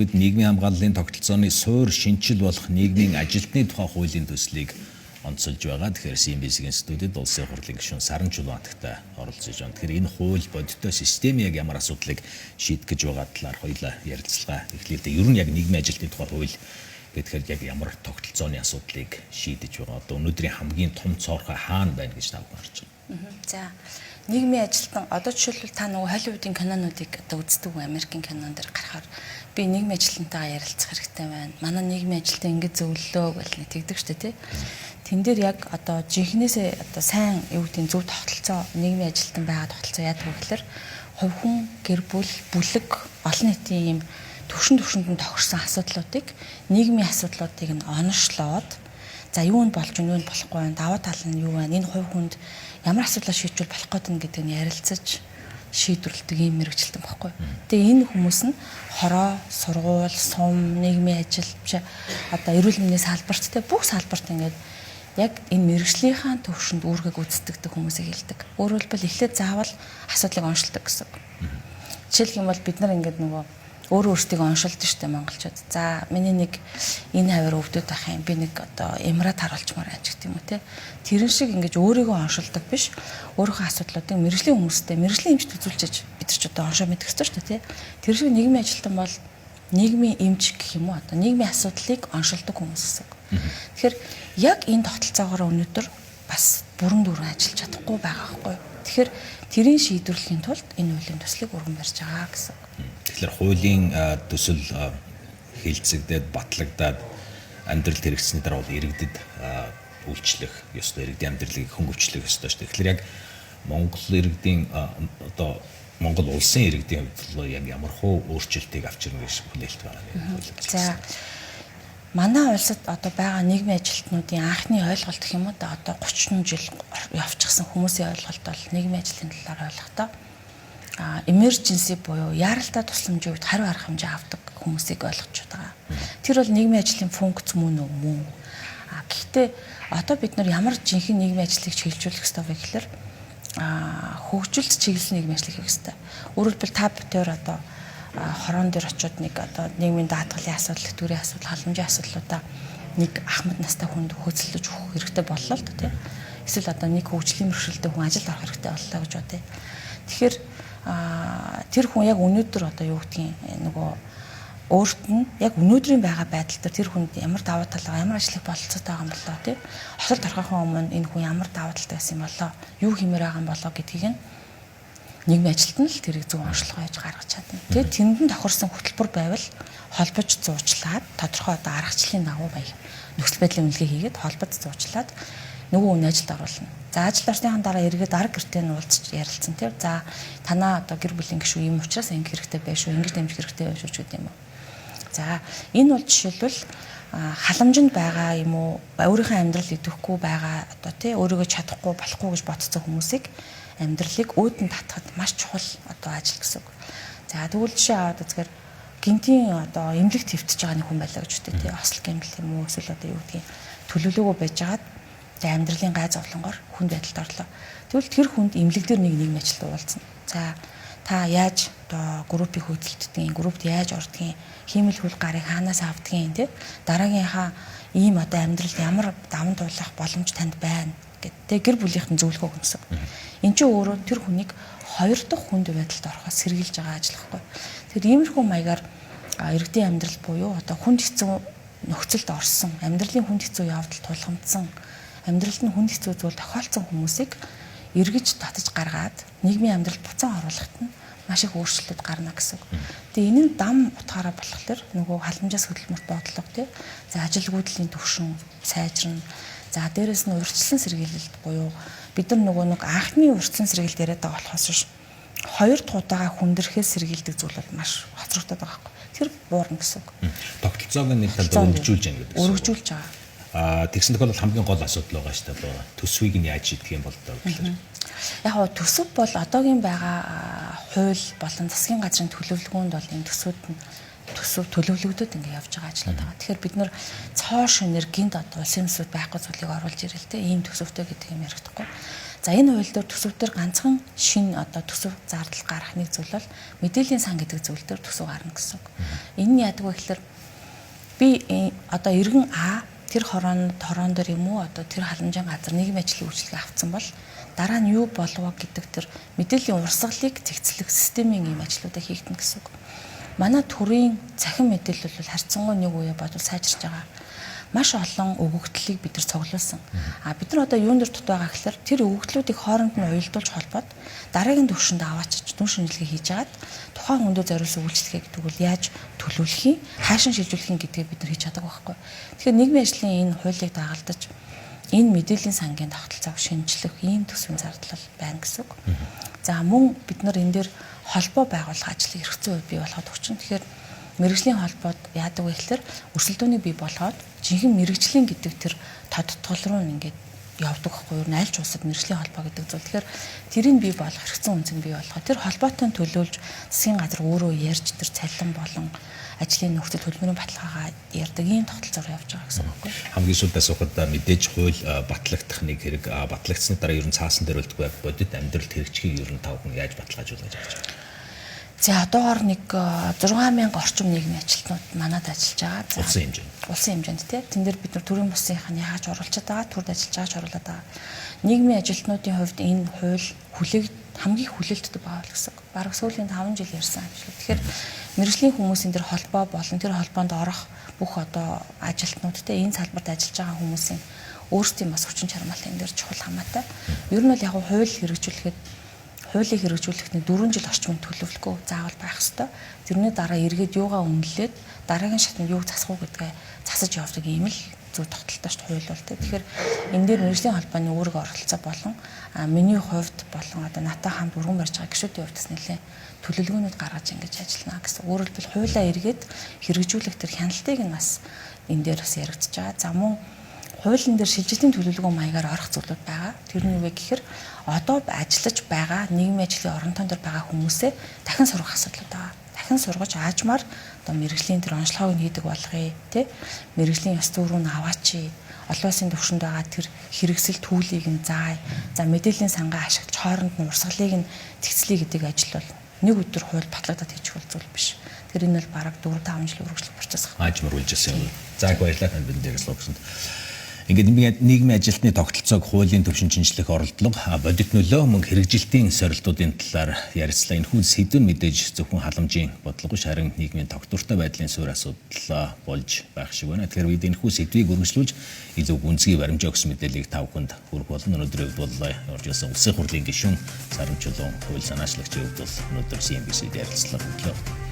үед нийгмийн хамгааллын тогтолцооны суурь шинжил болох нийгмийн ажилтны тухай хуулийн төслийг онцолж байгаа. Тэгэхээр CNBC-ийн студид улсын хурлын гишүүн Саран Чулуунтагтай оролцож байна. Тэгэхээр энэ хууль бодиттой систем яг ямар асуудлыг шийдэх гэж байгаа талаар хоёулаа ярилцлага эхлэхдээ ер нь яг нийгмийн ажилтны тухай хууль гэхээр яг ямар тогтолцооны асуудлыг шийдэж байгаа. Одоо өнөөдрийн хамгийн том цоорхой хаана байна гэж та бүхэн харж байна. За нийгмийн ажилтан одоо жишээлбэл та нөгөө Холливуудын кинонуудыг одоо үздэг үү? Америкийн кинон дээр гарахаар би нийгмийн ажилтнтайгаа ярилцах хэрэгтэй байна. Манай нийгмийн ажилтан ингэж зөвлөлөө гэж нэг тэгдэг шүү дээ, тий. Тэн дээр яг одоо жинхнээсээ одоо сайн юу гэдгийг зөв тогтолцоо нийгмийн ажилтан байгаа тогтолцоо яадаг вэ гэхээр хувь хүн, гэр бүл, бүлэг, олон нийтийн ийм төвшөнд нь тохирсон асуудлуудыг нийгмийн асуудлуудыг нь оношлоод за юу нь болж юу нь болохгүй байна, даваа тал нь юу байна, энэ хувь хүнд ямар асуудлаа шийдвэл болох гэдэг нь гэдэг нь ярилцаж шийдвэрлэдэг ийм мэрэгчлэн баггүй. Тэгээ энэ хүмүүс нь хороо, сургууль, сум, нийгмийн ажил биш одоо эрүүл мэндийн салбарт те бүх салбарт ингээд яг энэ мэрэгжлийнхаа төвшөнд үүргийг гүйцэтгэдэг хүмүүсийг хэлдэг. Өөрөөр хэлбэл эхлээд заавал асуудлыг оншилдог гэсэн. Жишээлх юм бол бид нар ингээд нөгөө өөрөө өөрсдийгөө оншилдог штэ монголчууд. За миний нэг энэ хавар өвдөд байх юм. Би нэг одоо эмрат харуулчмаар байна гэх юм уу те. Тэрэн шиг ингэж өөрийгөө оншилдог биш. Өөрийнхөө асуудлуудыг мэрэгжлийн хүмүүстэй мэрэгжлийн эмчт үзүүлж бид нар ч одоо оншоо мэдэх ёстой штэ те. Тэр шиг нийгмийн ажилтан бол нийгмийн эмч гэх юм уу одоо нийгмийн асуудлыг оншилдог хүмүүс гэсэн. Тэгэхээр яг энэ тогтолцоогоор өнөөдөр бас бүрэн дүүрэн ажиллаж чадахгүй байгаа байхгүй. Тэгэхээр тэрийг шийдвэрлэхийн тулд энэ хуулийн төслийг өргөн барьж байгаа гэсэн. Тэгэхээр хуулийн төсөл хилцэгдээд батлагдаад амьдралд хэрэгжсэний дараа бол иргэдэд үйлчлэх ёстой, иргэдийн амьдралыг хөнгөвчлөх ёстой шүү дээ. Тэгэхээр яг Монгол иргэдийн одоо Монгол улсын иргэдийн хувьд яг ямар хөө өөрчлөлтийг авч ирнэ гэж хүлээлт байгаа юм. За манай улсад одоо байгаа нийгмийн ажилтнуудын анхны ойлголт гэх юм уу да одоо 30 жил явчихсан хүмүүсийн ойлголт бол нийгмийн ажлын талаар ойлгохдоо emergency буюу яаралтай тусламжийн үед хариу арга хэмжээ авдаг хүмүүсийг ойлгож байгаа. Тэр бол нийгмийн ажлын функц мөн үү мөн. Гэхдээ одоо бид нар ямар жинхэнэ нийгмийн ажлыг чиглүүлэх ёстой вэ гэхээр хөгжилд чиглэсэн нийгмийн ажлыг хийх ёстой. Өөрөөр хэлбэл та бүтээр одоо хорон дээр очиод нэг одоо нийгмийн даатгалын асуудал, төрийн асуудал, халамжийн асуудлуудаа нэг ахмад настай хүнд хөцөлж өгөх хэрэгтэй боллоо л да тийм. Эсвэл одоо нэг хөгжлийн бэрхшээлтэй хүн ажил авах хэрэгтэй боллоо гэж бодъё. Тэгэхээр тэр хүн яг өнөөдөр одоо юу гэдгийг нөгөө өөрт нь яг өнөөдрийн байгаа байдал дээр тэр хүнд ямар даваа талгаа ямар ажлыг бололцоод байгаа юм болоо тийм. Хосол торхойхон өмнө энэ хүн ямар даваа талтай байсан юм болоо, юу хиймээр байгаа юм болоо гэдгийг нь нийгмийн ажилтан л тэрийг зөв онцлогоо хийж гаргаж чадна. Тэгээд тэнд нь тохирсон хөтөлбөр байвал холбож зуучлаад тодорхой одоо аргачлалын дагуу баян нөхцөл байдлын үнэлгээ хийгээд холбож зуучлаад нөгөө хүн ажилд оруулна. За ажил орсныхан дараа эргээд арга гэртээ нь уулзч ярилцсан тийм. За танаа одоо гэр бүлийн гишүү ийм учраас ингэ хэрэгтэй байх шүү, ингэж дэмжих хэрэгтэй байх шүү гэдэг юм уу. За энэ бол жишээлбэл халамжинд байгаа юм уу, өөрийнхөө амьдрал идэвхгүй байгаа одоо тий өөрийгөө чадахгүй болохгүй гэж бодсон хүмүүсийг амьдралыг өөдөн татахад маш чухал одоо ажил гэсэн үг. За тэгвэл жишээ аваад үзэхээр гинтийн одоо эмнэлэг твтж байгаа нэг хүн байлаа гэж үтэй тий осол гэмтэл юм уу эсвэл одоо юу гэдгийг төлөвлөгөө байж байгаад тэгээ амьдралын гай зовлонгоор хүнд байдалд орлоо. Тэгвэл тэр хүнд эмнэлэг дээр нэг нийгмийн ажилд уулзна. За та яаж одоо группийг хөдөлгддгийг, группт яаж ордгийг, хиймэл хөл гарыг хаанаас авдгийг тий дараагийнхаа ийм одоо амьдрал ямар даван туулах боломж танд байна гэдэг гэр бүлийнхэн зөвлөгөө өгсөн. Энд чинь өөрөө тэр хүнийг хоёр дахь хүнд байдалд орохоос сэргийлж байгаа ажил байхгүй. Тэгэхээр иймэрхүү маягаар иргэдийн амьдрал буюу одоо хүнд хэцүү нөхцөлд орсон, амьдралын хүнд хэцүү явдал тулгамдсан, амьдралд нь хүнд хэцүү зүйл тохиолдсон хүмүүсийг эргэж татаж гаргаад нийгмийн амьдралд буцаан оруулахад нь маш их өөрчлөлт гарна гэсэн. Тэгээ энэ нь дам утгаараа болохоор нөгөө халамжаас хөдөлмөрт бодлого тий. За ажилгүйдлийн төвшин сайжирна. За дээрэс нь урьдчилан сэргийлэлт буюу бид нар нөгөө нэг анхны урьдчилан сэргийлэлт яриад байгаа болохоос биш хоёр дахь удаага хүндрэхээс сэргийлдэг зүйл бол маш хоцрогдоод байгаа байхгүй. Тэр буурна гэсэн үг. Тогтолцоог нэг талаар өргөжүүлж байгаа гэдэг. Өргөжүүлж байгаа. Тэгсэн тохиолдолд хамгийн гол асуудал байгаа шүү дээ. Төсвийг нь яаж шийдэх юм бол гэхээр. Яг нь төсөв бол одоогийн байгаа хууль болон засгийн газрын төлөвлөгөөнд бол энэ төсвүүд нь төсөв төлөвлөгдөд ингээ явж байгаа ажлууд байгаа. Тэгэхээр бид нэр цоо шинээр гинт одоо улсын төсөвд байхгүй зүйлийг оруулж ирэл тэ ийм төсөвтэй гэдэг юм ярихдаггүй. За энэ хууль дээр төсөв дээр ганцхан шин одоо төсөв зардал гарах нэг зүйл бол мэдээллийн сан гэдэг зүйл дээр төсөв гарна гэсэн үг. Энэ нь яадаг вэ гэхээр би одоо иргэн тэр хорон дээр юм уу одоо тэр халамжийн газар нийгмийн ажлын үйлчлэгээ авсан бол дараа нь юу болов гэдэг тэр мэдээллийн урсгалыг цэгцлэх системийн ийм ажлуудаа хийгдэнэ гэсэн үг. Манай төрийн цахим мэдээлэл бол харьцангуй нэг үе бодвол сайжирч байгаа. Маш олон өгөгдлийг бид нар цуглуулсан. Бид нар одоо юунд дут байгаа гэхээр тэр өгөгдлүүдийг хооронд нь уялдуулж холбоод дараагийн түвшинд аваачиж түн шинжилгээ хийж агаад тухайн хүндээ зориулсан үйлчлэгээ гэдэг бол яаж төлөвлөх юм, хаашин шилжүүлэх юм гэдгийг бид нар хийж чаддаг байхгүй. Тэгэхээр нийгмийн ажлын энэ хуулийг дагалдаж энэ мэдээллийн сангийн тогтолцоог шинжлэх ийм төсвийн зардал байна гэсэн үг. За мөн бид нар энэ дээр холбоо байгуулах ажлыг хэрэгцээ бий болгоод өгчин. Тэгэхээр мэрэгжлийн холбоод яадаг вэ гэхээр өрсөлдөөнийг бий болгоод жинхэнэ мэрэгжлийн гэдэг тэр тодтгол руу ингээд явдаг байхгүй юу? Аль ч улсад мэрэгжлийн холбоо гэдэг зүйл. Тэгэхээр тэрийг бий болгох хэрэгцээ үнцэн бий болгоо. Тэр холбоотой төлөөлж засгийн газар өөрөө ярьж тэр цалин болон ажлын нөхцөл хөдөлмөрийн баталгаагаа ярьдаг ийм тогтолцоор явж байгаа гэсэн үг байхгүй юу? Хамгийн сүүлд асуухад мэдээж хууль батлагдах нэг хэрэг батлагдсны дараа ер нь цаасан дээр үлдэх бодит амьдралд хэрэгжихийг ер нь тав хүн яаж баталгаажуулж яаж байна? За одоогоор нэг 6000 орчим нийгмийн ажилтнууд манад ажиллаж байгаа. Улсын хэмжээнд тий. Тэн дээр бид нар төрийн бусынхаа яаж оруулчихад байгаа, төрд ажиллаж байгаач оруулаад байгаа. Нийгмийн ажилтнуудын хувьд энэ хууль хамгийн хүлээлттэй байгаа гэсэн. Бараг сүүлийн 5 жил ярьсан юм шиг. Тэгэхээр мэрэгжлийн хүмүүсийн тэр холбоо болон тэр холбоонд орох бүх одоо ажилтнуудтай энэ салбарт ажиллаж байгаа хүмүүсийн өөрсдийн бас хүчин чармаалт энэ дээр чухал хамаатай. Ер нь бол яг хуулийг хэрэгжүүлэхэд 4 жил орчмын төлөвлөгөө заавал байх ёстой. Тэрний дараа эргээд юугаа үнэлээд дараагийн шатнд юуг засах уу гэдгээ засаж явдаг ийм л зөв тогтолтойч хууль бол тэ. Тэгэхээр энэ дээр мэрэгжлийн холбооны үүрэг оролцоо болон миний хувьд болон одоо натаа хамт өргөн барьж байгаа гишүүдийн хувьд бас нэлээд төлөвлөгөөнүүд гаргаж ингэж ажиллана гэсэн. Өөрөөр хэлбэл хуулиа эргээд хэрэгжүүлэх тэр хяналтыг нь бас энэ дээр бас яригдчихэж байгаа. За мөн хуулийн дээр шилжилтийн төлөвлөгөө маягаар орох зүйлүүд байгаа. Тэр нь юу вэ гэхээр одоо ажиллаж байгаа нийгмийн ажлын оронтон дээр байгаа хүмүүсээ дахин сургах асуудал байгаа. Дахин сургаж аажмаар одоо мэрэгжлийн тэр онцлогыг хийдэг болгоё, тэ? Мэрэгжлийн ёс зүйн рүү нь аваачи. Олон улсын түвшинд байгаа тэр хэрэгсэл түүлийг нь заая. За мэдээллийн сангаа ашиглаж хооронд нь урсгалыг нь тэгцлэе гэдэг ажил бол нэг өдөр хууль батлагдаад хийчих зүйл биш. Тэр энэ бол бараг 4-5 жил үргэлжлэх процесс. Аажмаар үйлжсэн юм. За их баярлалаа танд бид дээрээс логсонд. Ингээд нийгмийн ажилтны тогтолцоог хуулийн төвшин шинжлэх оролдлого бодит нөлөө мөн хэрэгжилтийн сорилтуудын талаар ярилцлаа. Энэхүү сэдв нь мэдээж зөвхөн халамжийн бодлого биш харин нийгмийн тогтвортой байдлын суурь асуудал болж байх шиг байна. Тэгэхээр бид энэхүү сэдвийг өргөжлүүлж илүү гүнзгий баримжаа өгсөн мэдээллийг тав хүнд хүргэх болон өнөөдрийн хувьд бол орж ирсэн улсын хурлын гишүүн Саран Чулуун хууль санаачлагчийн хувьд бол өнөөдөр CNBC-д ярилцлага өглөө.